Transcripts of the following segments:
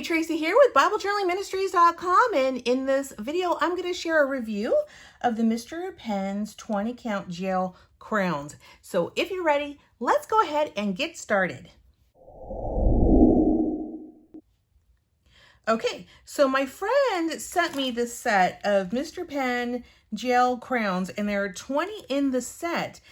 Hey, Tracy here with BibleJournalingMinistries.com, and in this video I'm going to share a review of the Mr. Penn's 20 count gel crayons. So if you're ready, let's go ahead and get started. Okay, so my friend sent me this set of Mr. Penn gel crayons, and there are 20 in the set.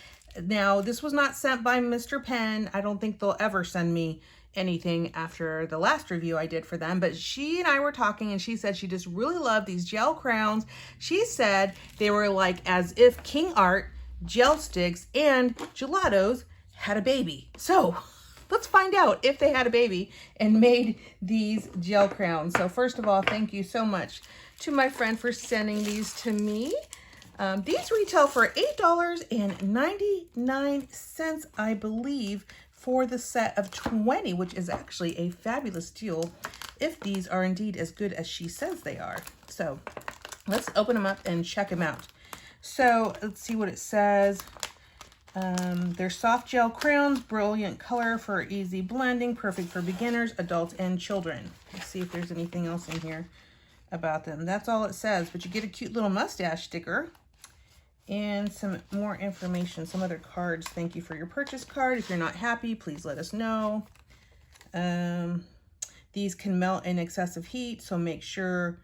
Now, this was not sent by Mr. Penn. I don't think they'll ever send me anything after the last review I did for them, but she and I were talking and she said she just really loved these gel crayons. She said they were like as if King Art, gel sticks, and gelatos had a baby. So let's find out if they had a baby and made these gel crayons. So first of all, thank you so much to my friend for sending these to me. These retail for $8.99, I believe, for the set of 20, which is actually a fabulous deal if these are indeed as good as she says they are. So let's open them up and check them out. So let's see what it says. They're soft gel crayons, brilliant color for easy blending, perfect for beginners, adults, and children. Let's see if there's anything else in here about them. That's all it says, but you get a cute little mustache sticker and some more information, some other cards. Thank you for your purchase card. If you're not happy, please let us know. These can melt in excessive heat, so make sure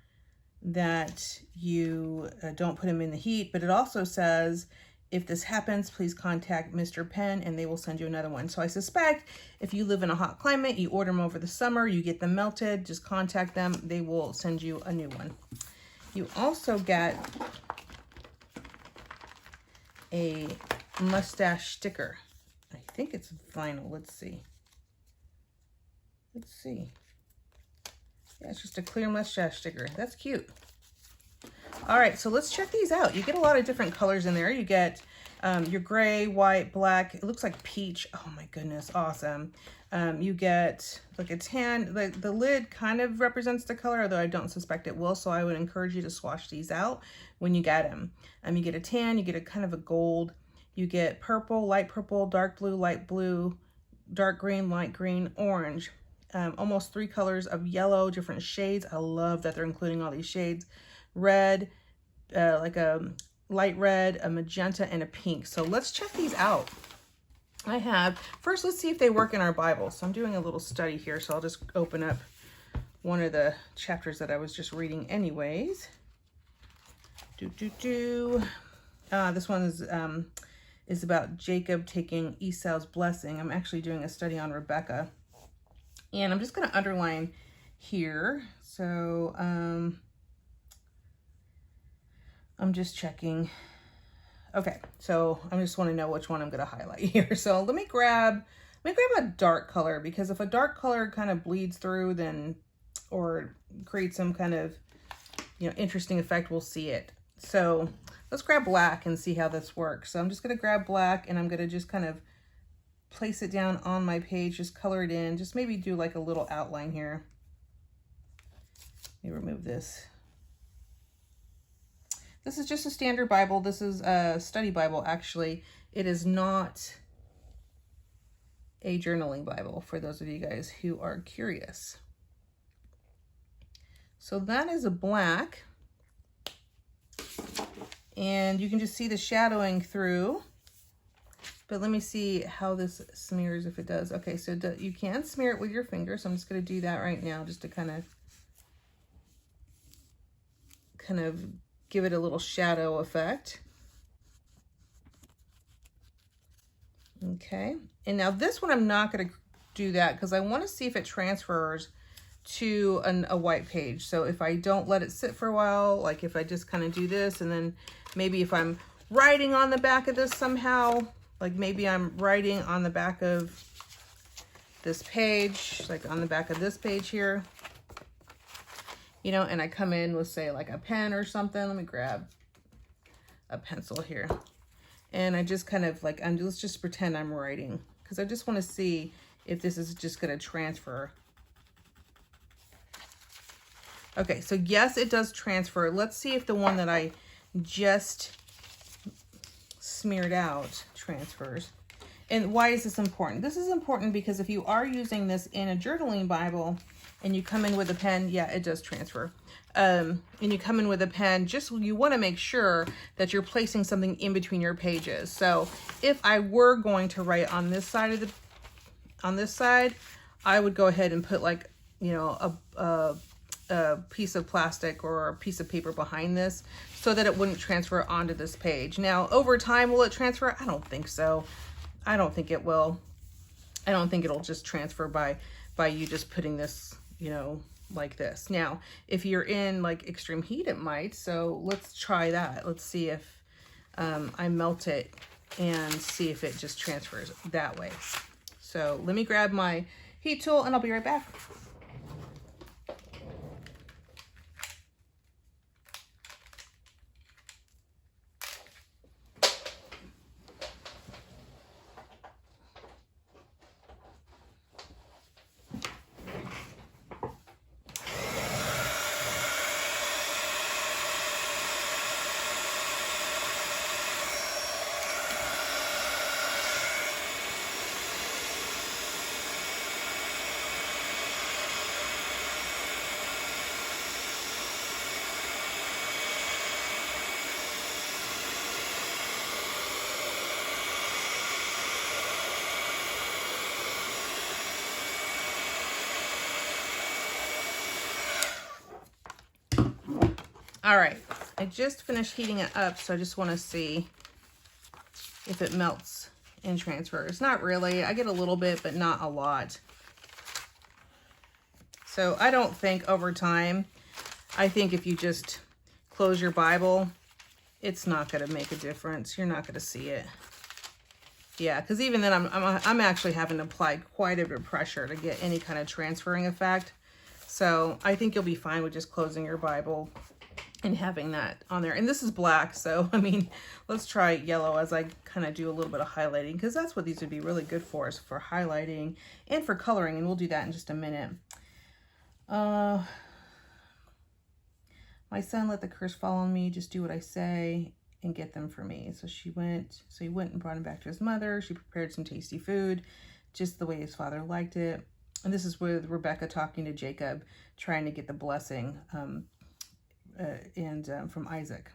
that you don't put them in the heat. But it also says, if this happens, please contact Mr. Penn and they will send you another one. So I suspect if you live in a hot climate, you order them over the summer, you get them melted, just contact them. They will send you a new one. You also get a mustache sticker. I think it's vinyl. Let's see. Let's see. Yeah, it's just a clear mustache sticker. That's cute. All right, so let's check these out. You get a lot of different colors in there. You get your gray, white, black. It looks like peach. Oh my goodness, awesome. You get like a tan. The lid kind of represents the color, although I don't suspect it will, so I would encourage you to swatch these out when you get them. You get a tan, you get a kind of a gold. You get purple, light purple, dark blue, light blue, dark green, light green, orange. Almost 3 colors of yellow, different shades. I love that they're including all these shades. Red, like a light red, a magenta, and a pink. So let's check these out. First let's see if they work in our Bible. So I'm doing a little study here, so I'll just open up one of the chapters that I was just reading anyways. This one is about Jacob taking Esau's blessing. I'm actually doing a study on Rebecca. And I'm just going to underline here. So I'm just checking. Okay, so I just want to know which one I'm going to highlight here. So let me grab a dark color, because if a dark color kind of bleeds through, then or creates some kind of interesting effect, we'll see it. So let's grab black and see how this works. So I'm just going to grab black and I'm going to just kind of place it down on my page, just color it in, just maybe do like a little outline here. Let me remove this. This is just a standard Bible. This is a study Bible, actually. It is not a journaling Bible, for those of you guys who are curious. So that is a black. And you can just see the shadowing through. But let me see how this smears, if it does. Okay, so you can smear it with your finger. So I'm just going to do that right now, just to kind of give it a little shadow effect. Okay, and now this one I'm not going to do that because I want to see if it transfers to a white page. So if I don't let it sit for a while, like if I just kind of do this, and then maybe if I'm writing on the back of this somehow, like maybe I'm writing on the back of this page, like on the back of this page here, and I come in with, say, like a pen or something. Let me grab a pencil here. And I just kind of like, let's just pretend I'm writing, because I just want to see if this is just going to transfer. Okay, so yes, it does transfer. Let's see if the one that I just smeared out transfers. And why is this important? This is important because if you are using this in a journaling Bible and you come in with a pen, yeah, it does transfer. And you come in with a pen, just you want to make sure that you're placing something in between your pages. So if I were going to write on this side of on this side, I would go ahead and put like, you know, a piece of plastic or a piece of paper behind this so that it wouldn't transfer onto this page. Now, over time, will it transfer? I don't think so. I don't think it will. I don't think it'll just transfer by you just putting this, you know, like this. Now, if you're in like extreme heat, it might. So let's try that. Let's see if I melt it and see if it just transfers that way. So let me grab my heat tool and I'll be right back. All right, I just finished heating it up, so I just want to see if it melts and transfers. Not really. I get a little bit, but not a lot. So I don't think over time, I think if you just close your Bible, it's not going to make a difference. You're not going to see it. Yeah, because even then I'm actually having to apply quite a bit of pressure to get any kind of transferring effect. So I think you'll be fine with just closing your Bible and having that on there. And this is black, so I mean, let's try yellow as I kind of do a little bit of highlighting, because that's what these would be really good for, is for highlighting and for coloring, and we'll do that in just a minute. My son let the curse fall on me, just do what I say and get them for me. So he went and brought him back to his mother. She prepared some tasty food, just the way his father liked it. And this is with Rebecca talking to Jacob, trying to get the blessing from Isaac.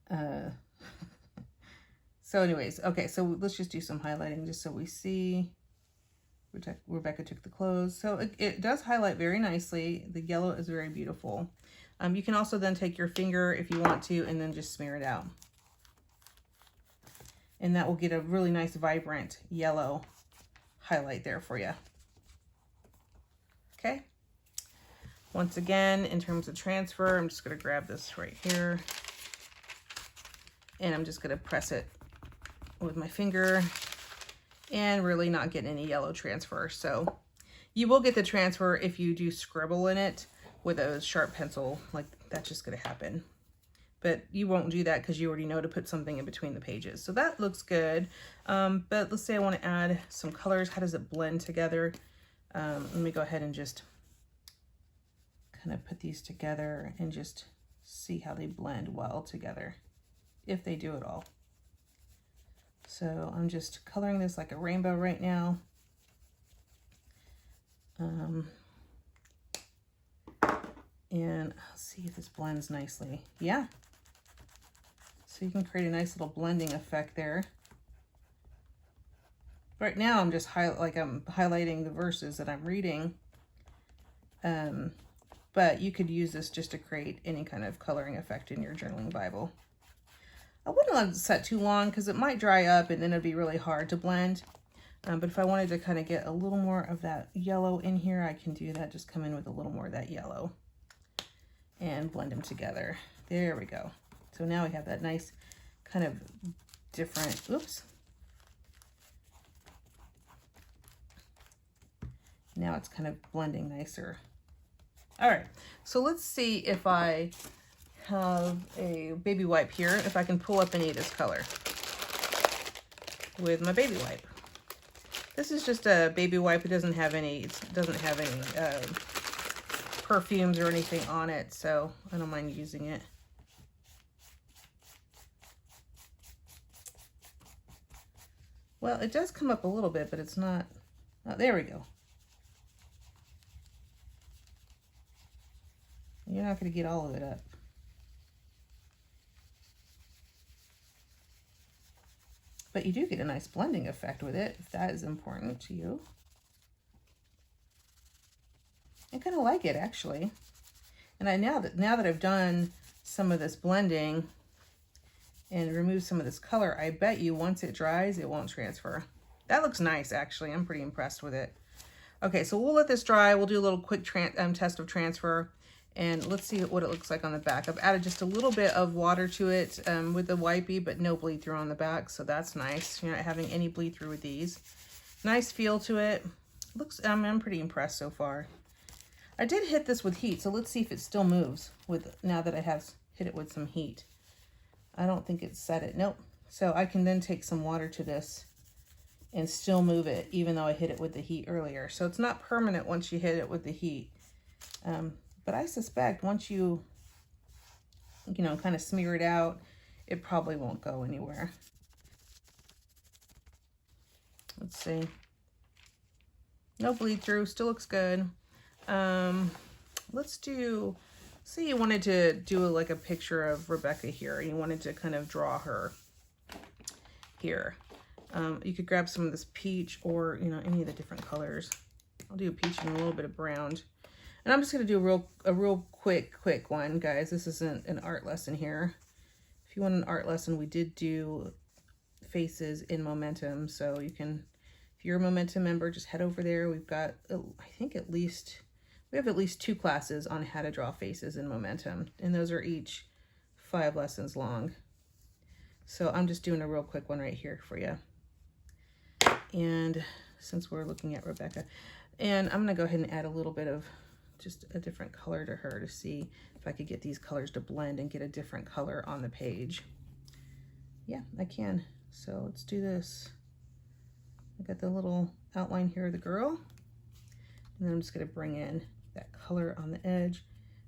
So anyways, okay, so let's just do some highlighting just so we see. Rebecca took the clothes. So it does highlight very nicely. The yellow is very beautiful. You can also then take your finger if you want to and then just smear it out. And that will get a really nice vibrant yellow highlight there for you. Okay. Once again, in terms of transfer, I'm just going to grab this right here. And I'm just going to press it with my finger and really not get any yellow transfer. So you will get the transfer if you do scribble in it with a sharp pencil. Like, that's just going to happen. But you won't do that because you already know to put something in between the pages. So that looks good. But let's say I want to add some colors. How does it blend together? Let me go ahead and just kind of put these together and just see how they blend well together, if they do at all. So I'm just coloring this like a rainbow right now. And I'll see if this blends nicely. Yeah. So you can create a nice little blending effect there. Right now I'm just I'm highlighting the verses that I'm reading. But you could use this just to create any kind of coloring effect in your journaling Bible. I wouldn't let it set too long because it might dry up and then it'd be really hard to blend. But if I wanted to kind of get a little more of that yellow in here, I can do that. Just come in with a little more of that yellow and blend them together. There we go. So now we have that nice kind of different, oops. Now it's kind of blending nicer. All right, so let's see if I have a baby wipe here, if I can pull up any of this color with my baby wipe. This is just a baby wipe. It doesn't have any, perfumes or anything on it, so I don't mind using it. Well, it does come up a little bit, but it's not, oh, there we go. You're not going to get all of it up. But you do get a nice blending effect with it, if that is important to you. I kind of like it, actually. And now that I've done some of this blending and removed some of this color, I bet you once it dries, it won't transfer. That looks nice, actually. I'm pretty impressed with it. Okay, so we'll let this dry. We'll do a little quick test of transfer, and let's see what it looks like on the back. I've added just a little bit of water to it with the wipey, but no bleed through on the back, so that's nice. You're not having any bleed through with these. Nice feel to it. Looks. I'm pretty impressed so far. I did hit this with heat, so let's see if it still moves now that I have hit it with some heat. I don't think it set it. Nope. So I can then take some water to this and still move it, even though I hit it with the heat earlier. So it's not permanent once you hit it with the heat. But I suspect once you kind of smear it out, it probably won't go anywhere. Let's see. No bleed through, still looks good. Let's do, say you wanted to do like a picture of Rebecca here, and you wanted to kind of draw her here. You could grab some of this peach or, any of the different colors. I'll do a peach and a little bit of brown. And I'm just going to do a real quick one, guys. This isn't an art lesson here. If you want an art lesson, we did do faces in Momentum. So you can, if you're a Momentum member, just head over there. We've got, I think we have at least 2 classes on how to draw faces in Momentum. And those are each 5 lessons long. So I'm just doing a real quick one right here for you. And since we're looking at Rebecca, and I'm going to go ahead and add a little bit of just a different color to her to see if I could get these colors to blend and get a different color on the page. Yeah, I can. So let's do this. I got the little outline here of the girl, and then I'm just going to bring in that color on the edge,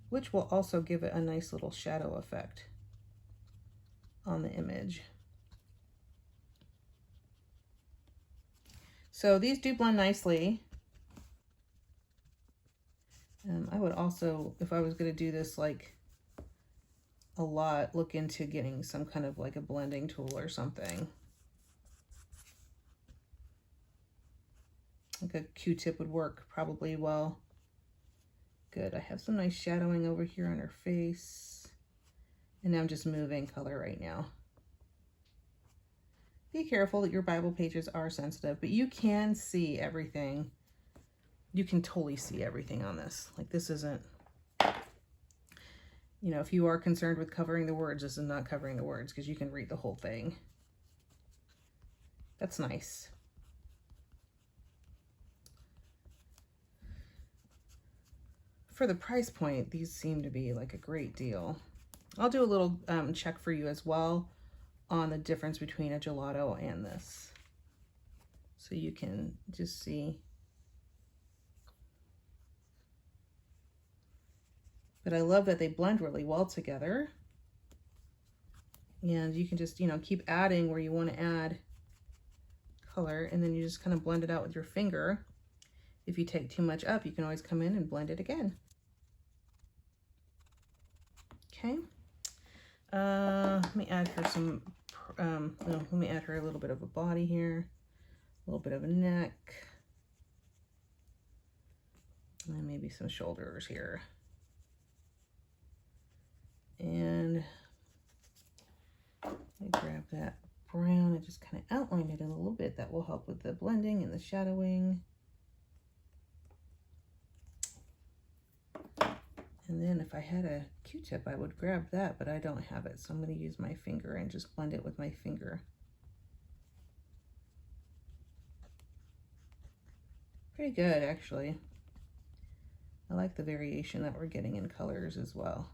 which will also give it a nice little shadow effect on the image. So these do blend nicely. I would also, if I was going to do this like a lot, look into getting some kind of like a blending tool or something. Like a Q-tip would work probably well. Good. I have some nice shadowing over here on her face. And I'm just moving color right now. Be careful that your Bible pages are sensitive, but you can see everything. You can totally see everything on this. Like this isn't, if you are concerned with covering the words, this is not covering the words because you can read the whole thing. That's nice. For the price point, these seem to be like a great deal. I'll do a little check for you as well on the difference between a gelato and this, so you can just see. But I love that they blend really well together, and you can just keep adding where you want to add color, and then you just kind of blend it out with your finger. If you take too much up, you can always come in and blend it again. Okay. Let me add her some, let me add her a little bit of a body here, a little bit of a neck, and then maybe some shoulders here. And let me grab that brown and just kind of outline it in a little bit. That will help with the blending and the shadowing. And then if I had a Q-tip, I would grab that, but I don't have it. So I'm going to use my finger and just blend it with my finger. Pretty good, actually. I like the variation that we're getting in colors as well.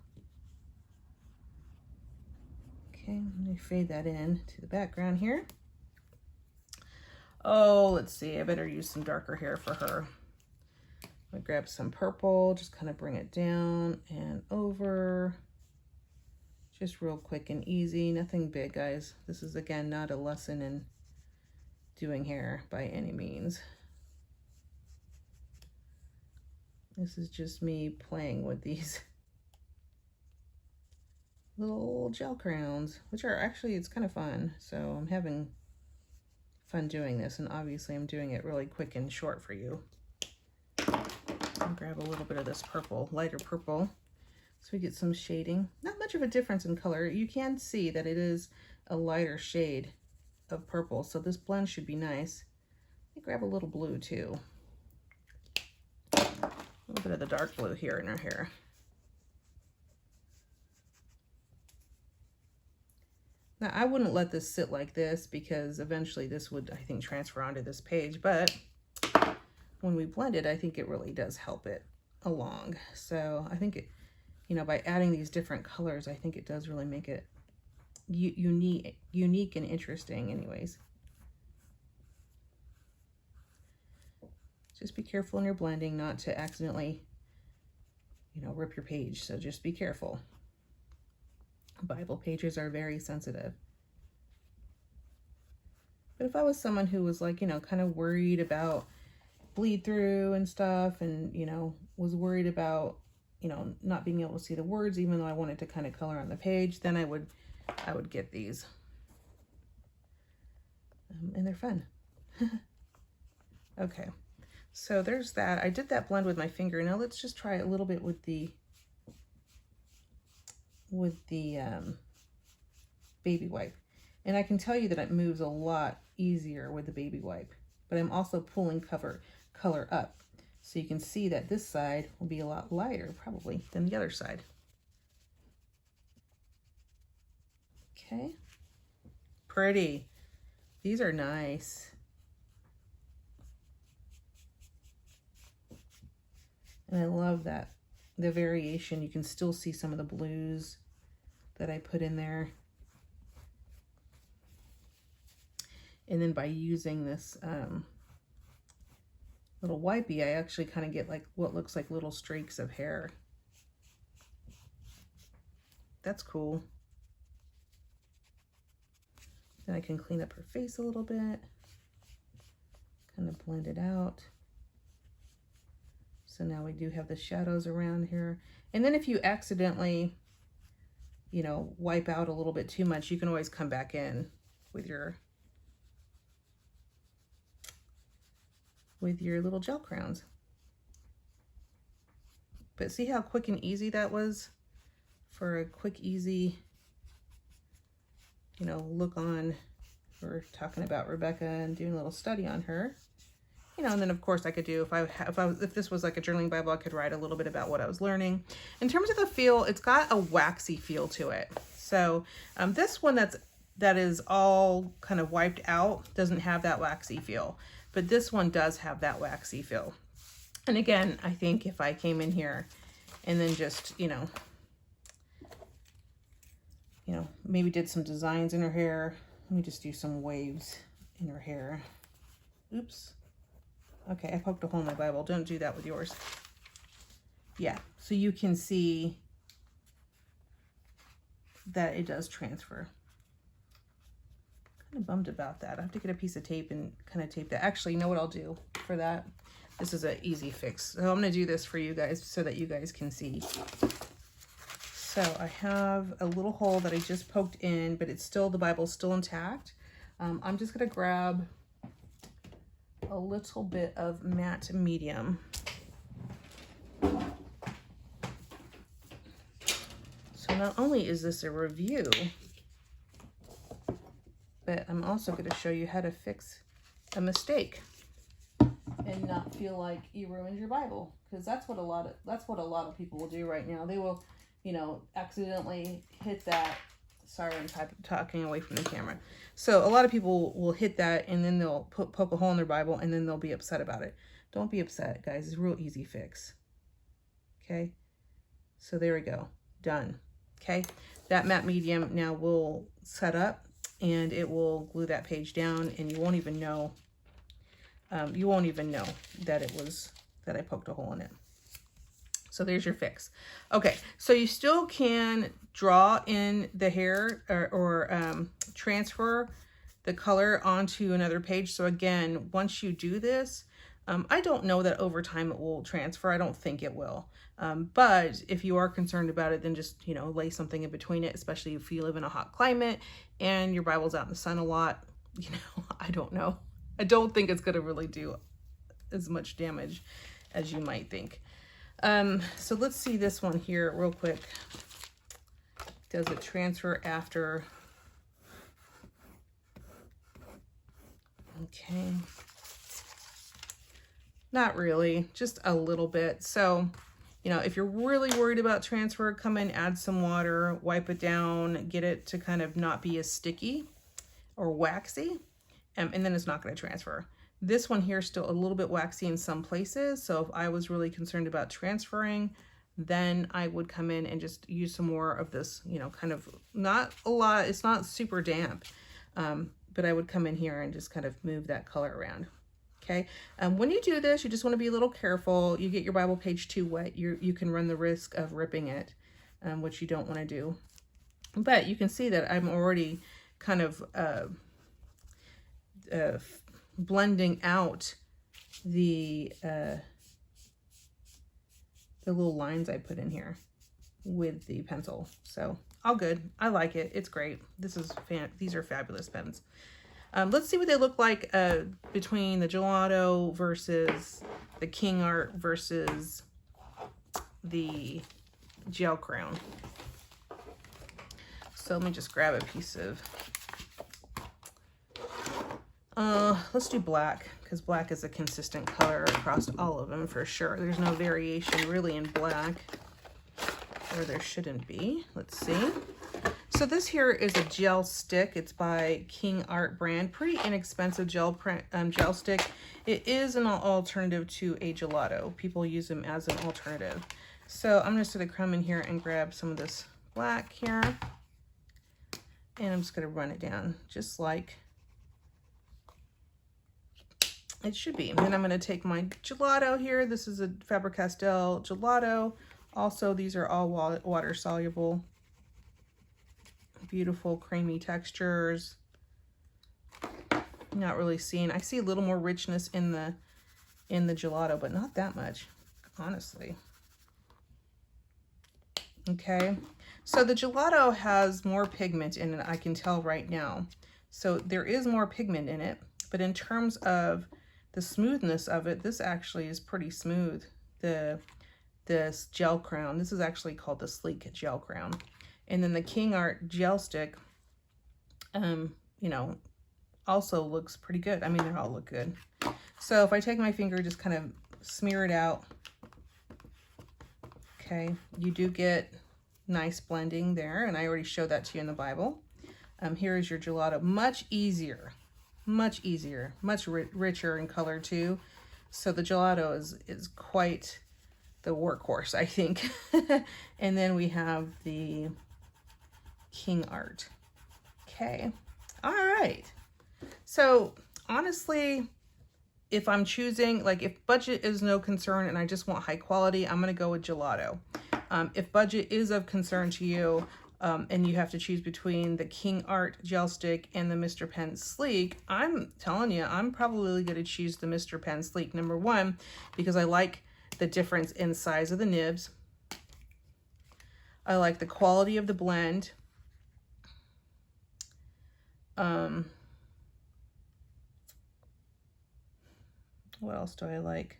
Okay, let me fade that in to the background here. Oh, let's see. I better use some darker hair for her. I grab some purple, just kind of bring it down and over. Just real quick and easy, nothing big, guys. This is, again, not a lesson in doing hair by any means. This is just me playing with these little gel crayons, which are actually, it's kind of fun. So I'm having fun doing this, and obviously I'm doing it really quick and short for you. I'll grab a little bit of this purple, lighter purple, so we get some shading. Not much of a difference in color. You can see that it is a lighter shade of purple, so this blend should be nice. Let me grab a little blue too. A little bit of the dark blue here in our hair. Now, I wouldn't let this sit like this because eventually this would, I think, transfer onto this page, but when we blend it, I think it really does help it along. So I think it, you know, by adding these different colors, I think it does really make it unique and interesting anyways. Just be careful in your blending not to accidentally, you know, rip your page. So just be careful. Bible pages are very sensitive. But if I was someone who was like, you know, kind of worried about bleed through and stuff, and, you know, was worried about, you know, not being able to see the words, even though I wanted to kind of color on the page, then I would get these. And they're fun. Okay. So there's that. I did that blend with my finger. Now let's just try a little bit with the baby wipe. And I can tell you that it moves a lot easier with the baby wipe, but I'm also pulling color up. So you can see that this side will be a lot lighter probably than the other side. Okay. Pretty. These are nice. And I love that. The variation, you can still see some of the blues that I put in there. And then by using this little wipey, I actually kind of get like what looks like little streaks of hair. That's cool. Then I can clean up her face a little bit, kind of blend it out. So now we do have the shadows around here. And then if you accidentally, you know, wipe out a little bit too much, you can always come back in with your little gel crayons. But see how quick and easy that was for a quick, easy, you know, look on. We're talking about Rebecca and doing a little study on her. You know, and then of course I could do, if this was like a journaling Bible, I could write a little bit about what I was learning. In terms of the feel, it's got a waxy feel to it. So this one that is all kind of wiped out doesn't have that waxy feel, but this one does have that waxy feel. And again, I think if I came in here and then just, you know, maybe did some designs in her hair. Let me just do some waves in her hair. Oops. Okay, I poked a hole in my Bible. Don't do that with yours. Yeah, so you can see that it does transfer. Kind of bummed about that. I have to get a piece of tape and kind of tape that. Actually, you know what I'll do for that? This is an easy fix. So I'm going to do this for you guys so that you guys can see. So I have a little hole that I just poked in, but it's still, the Bible's still intact. I'm just going to grab a little bit of matte medium. So not only is this a review, but I'm also going to show you how to fix a mistake and not feel like you ruined your Bible, because that's what a lot of people will do right now. They will, you know, accidentally hit that. Sorry, I'm talking away from the camera. So a lot of people will hit that and then they'll poke a hole in their Bible and then they'll be upset about it. Don't be upset, guys. It's a real easy fix. Okay. So there we go. Done. Okay. That matte medium now will set up and it will glue that page down, and you won't even know. You won't even know that I poked a hole in it. So there's your fix. Okay, so you still can draw in the hair or transfer the color onto another page. So again, once you do this, I don't know that over time it will transfer. I don't think it will. But if you are concerned about it, then just, lay something in between it, especially if you live in a hot climate and your Bible's out in the sun a lot. I don't know. I don't think it's going to really do as much damage as you might think. So let's see this one here real quick. Does it transfer after? Okay. Not really, just a little bit. So, if you're really worried about transfer, come in, add some water, wipe it down, get it to kind of not be as sticky or waxy, and then it's not going to transfer. This one here is still a little bit waxy in some places. So if I was really concerned about transferring, then I would come in and just use some more of this, kind of not a lot. It's not super damp, but I would come in here and just kind of move that color around. Okay. When you do this, you just want to be a little careful. You get your Bible page too wet, you can run the risk of ripping it, which you don't want to do. But you can see that I'm already kind of blending out the little lines I put in here with the pencil. So all good. I like it. It's great. These are fabulous pens. Let's see what they look like between the Gelato versus the King Art versus the gel crayon. So let me just grab a piece of, let's do black, because black is a consistent color across all of them for sure. There's no variation really in black, or there shouldn't be. Let's see. So this here is a gel stick. It's by King Art brand. Pretty inexpensive gel stick. It is an alternative to a gelato. People use them as an alternative. So I'm just going to come in here and grab some of this black here. And I'm just going to run it down just like it should be. And then I'm going to take my gelato here. This is a Faber-Castell gelato. Also, these are all water soluble. Beautiful creamy textures. Not really seeing, I see a little more richness in the gelato, but not that much, honestly. Okay, so the gelato has more pigment in it, I can tell right now. So there is more pigment in it, but in terms of the smoothness of it, this actually is pretty smooth. This gel crayon, this is actually called the Sleek Gel Crayon. And then the King Art gel stick, also looks pretty good. I mean, they all look good. So if I take my finger, just kind of smear it out. Okay, you do get nice blending there, and I already showed that to you in the Bible. Here is your gelato. Much easier, much richer in color too. So the gelato is quite the workhorse, I think. And then we have the King Art. Okay, all right. So honestly, if I'm choosing, like if budget is no concern and I just want high quality, I'm gonna go with gelato. If budget is of concern to you, and you have to choose between the King Art gel stick and the Mr. Pen Sleek, I'm telling you, I'm probably gonna choose the Mr. Pen Sleek. Number one, because I like the difference in size of the nibs. I like the quality of the blend. What else do I like?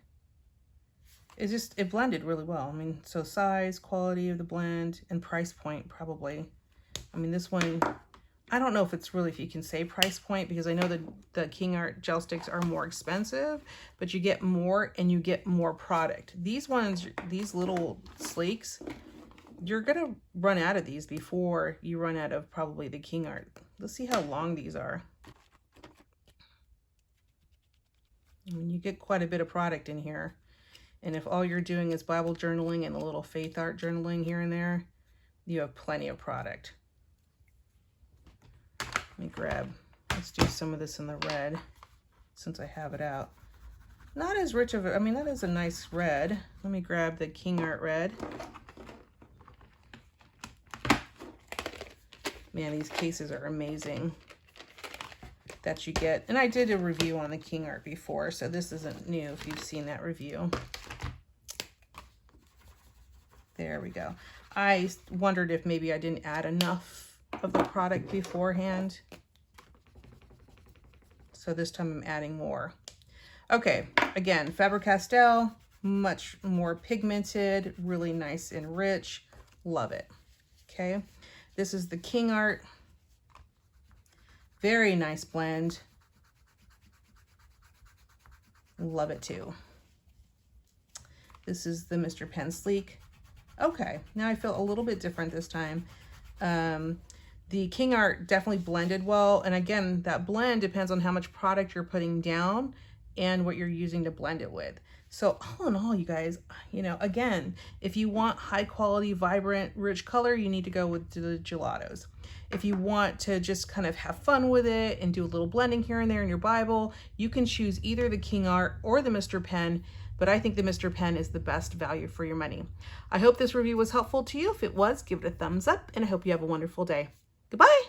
It blended really well. I mean, so size, quality of the blend, and price point probably. I mean, this one, I don't know if you can say price point, because I know that the King Art gel sticks are more expensive, but you get more and you get more product. These ones, these little Sleeks, you're gonna run out of these before you run out of probably the King Art. Let's see how long these are. I mean, you get quite a bit of product in here. And if all you're doing is Bible journaling and a little faith art journaling here and there, you have plenty of product. Let me let's do some of this in the red since I have it out. Not as rich of a, I mean, that is a nice red. Let me grab the King Art red. Man, these cases are amazing. that you get. And I did a review on the King Art before, so this isn't new if you've seen that review. There we go. I wondered if maybe I didn't add enough of the product beforehand. So this time I'm adding more. Okay, again, Faber-Castell, much more pigmented, really nice and rich. Love it. Okay, this is the King Art. Very nice blend. Love it too. This is the Mr. Pen Sleek. Okay, now I feel a little bit different this time. The King Art definitely blended well. And again, that blend depends on how much product you're putting down and what you're using to blend it with. So all in all, you guys, you know, again, if you want high quality, vibrant, rich color, you need to go with the gelatos. If you want to just kind of have fun with it and do a little blending here and there in your Bible, you can choose either the King Art or the Mr. Pen, but I think the Mr. Pen is the best value for your money. I hope this review was helpful to you. If it was, give it a thumbs up, and I hope you have a wonderful day. Goodbye.